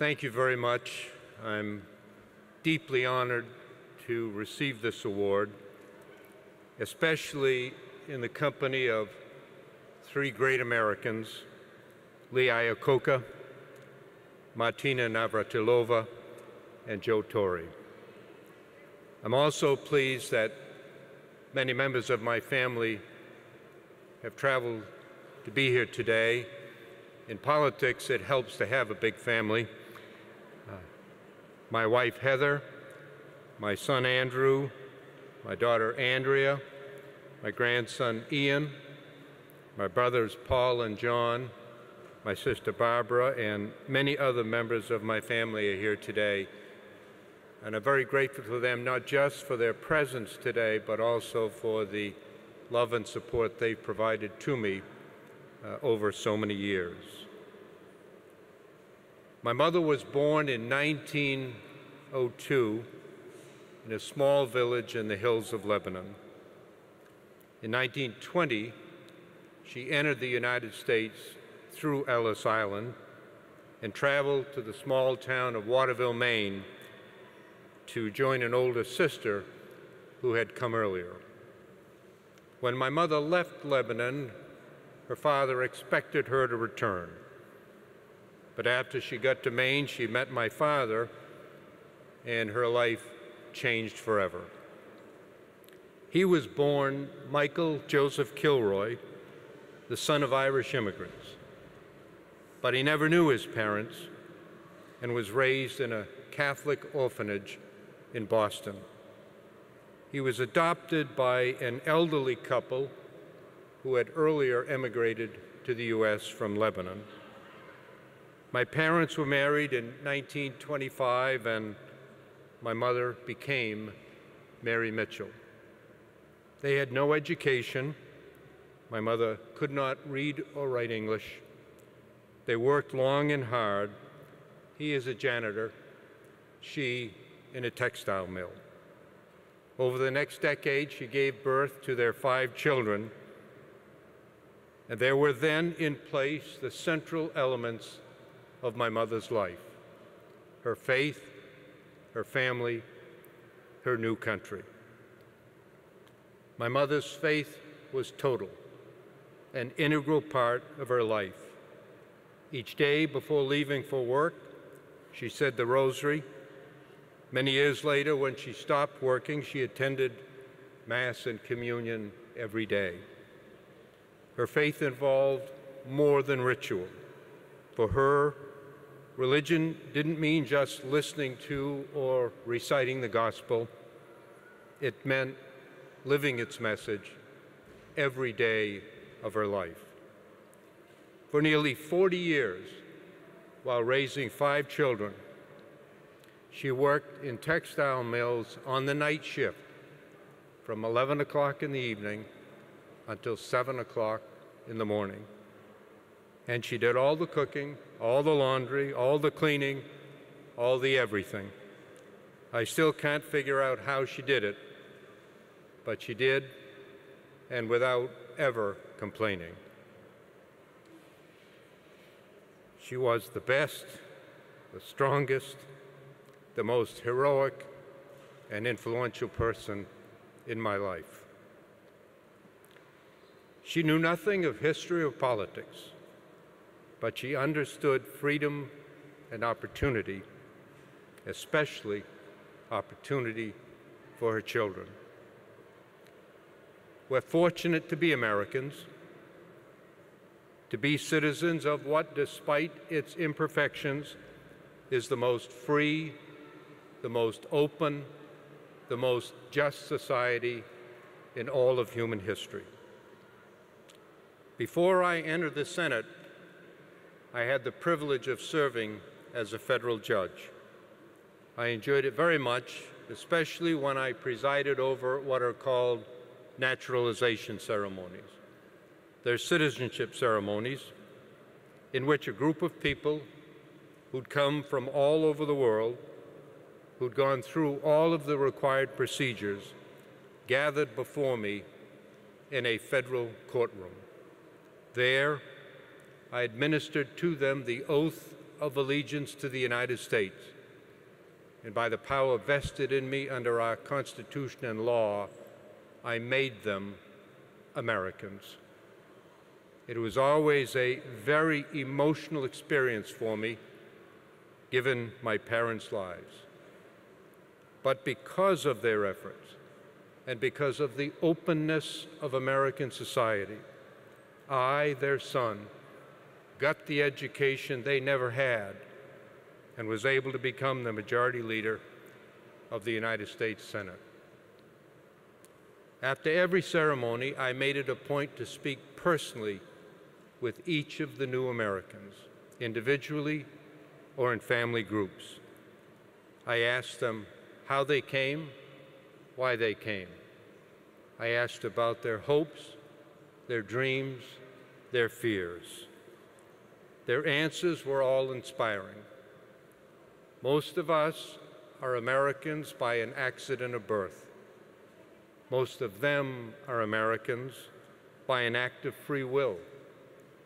Thank you very much. I'm deeply honored to receive this award, especially in the company of three great Americans, Iacocca, Martina Navratilova, and Torre. I'm also pleased that many members of my family have traveled to be here today. In politics, it helps to have a big family. My wife, Heather, my son, Andrew, my daughter, Andrea, my grandson, Ian, my brothers, Paul and John, my sister, Barbara, and many other members of my family are here today. And I'm very grateful to them, not just for their presence today, but also for the love and support they've provided to me over so many years. My mother was born in 1902 in a small village in the hills of Lebanon. In 1920, she entered the United States through Ellis Island and traveled to the small town of Waterville, Maine, to join an older sister who had come earlier. When my mother left Lebanon, her father expected her to return. But after she got to Maine, she met my father, and her life changed forever. He was born Michael Joseph Kilroy, the son of Irish immigrants. But he never knew his parents and was raised in a Catholic orphanage in Boston. He was adopted by an elderly couple who had earlier emigrated to the U.S. from Lebanon. My parents were married in 1925, and my mother became Mary Mitchell. They had no education. My mother could not read or write English. They worked long and hard. He as a janitor, she in a textile mill. Over the next decade, she gave birth to their 5 children, and there were then in place the central elements of my mother's life: her faith, her family, her new country. My mother's faith was total, an integral part of her life. Each day before leaving for work, she said the rosary. Many years later, when she stopped working, she attended Mass and communion every day. Her faith involved more than ritual. For her, religion didn't mean just listening to or reciting the gospel. It meant living its message every day of her life. For nearly 40 years, while raising 5 children, she worked in textile mills on the night shift from 11 o'clock in the evening until 7 o'clock in the morning. And she did all the cooking, all the laundry, all the cleaning, all the everything. I still can't figure out how she did it, but she did, and without ever complaining. She was the best, the strongest, the most heroic and influential person in my life. She knew nothing of history or politics, but she understood freedom and opportunity, especially opportunity for her children. We're fortunate to be Americans, to be citizens of what, despite its imperfections, is the most free, the most open, the most just society in all of human history. Before I entered the Senate, I had the privilege of serving as a federal judge. I enjoyed it very much, especially when I presided over what are called naturalization ceremonies. They're citizenship ceremonies in which a group of people who'd come from all over the world, who'd gone through all of the required procedures, gathered before me in a federal courtroom. There, I administered to them the oath of allegiance to the United States, and by the power vested in me under our Constitution and law, I made them Americans. It was always a very emotional experience for me, given my parents' lives. But because of their efforts, and because of the openness of American society, I, their son, got the education they never had and was able to become the majority leader of the United States Senate. After every ceremony, I made it a point to speak personally with each of the new Americans, individually or in family groups. I asked them how they came, why they came. I asked about their hopes, their dreams, their fears. Their answers were all inspiring. Most of us are Americans by an accident of birth. Most of them are Americans by an act of free will,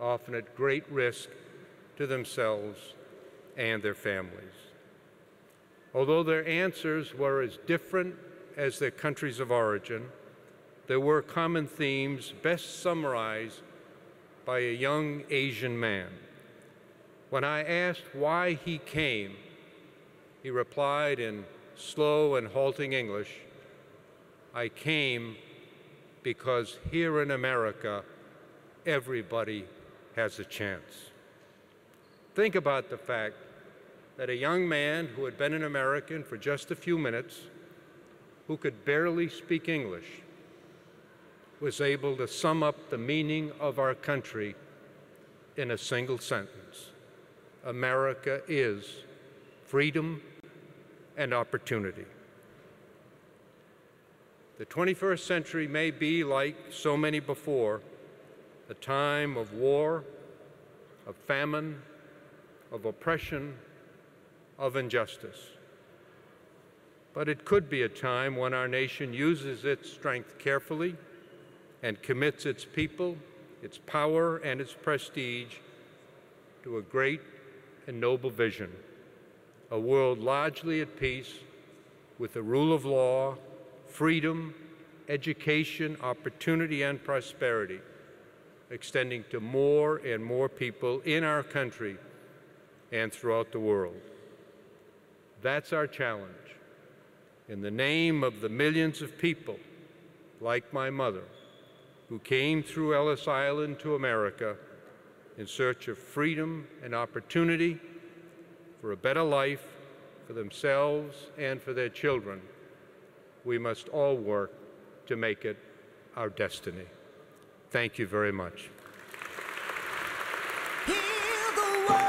often at great risk to themselves and their families. Although their answers were as different as their countries of origin, there were common themes best summarized by a young Asian man. When I asked why he came, he replied in slow and halting English, "I came because here in America, everybody has a chance." Think about the fact that a young man who had been an American for just a few minutes, who could barely speak English, was able to sum up the meaning of our country in a single sentence. America is freedom and opportunity. The 21st century may be, like so many before, a time of war, of famine, of oppression, of injustice. But it could be a time when our nation uses its strength carefully and commits its people, its power, and its prestige to a great and noble vision, a world largely at peace with the rule of law, freedom, education, opportunity, and prosperity, extending to more and more people in our country and throughout the world. That's our challenge. In the name of the millions of people, like my mother, who came through Ellis Island to America in search of freedom and opportunity for a better life for themselves and for their children, we must all work to make it our destiny. Thank you very much.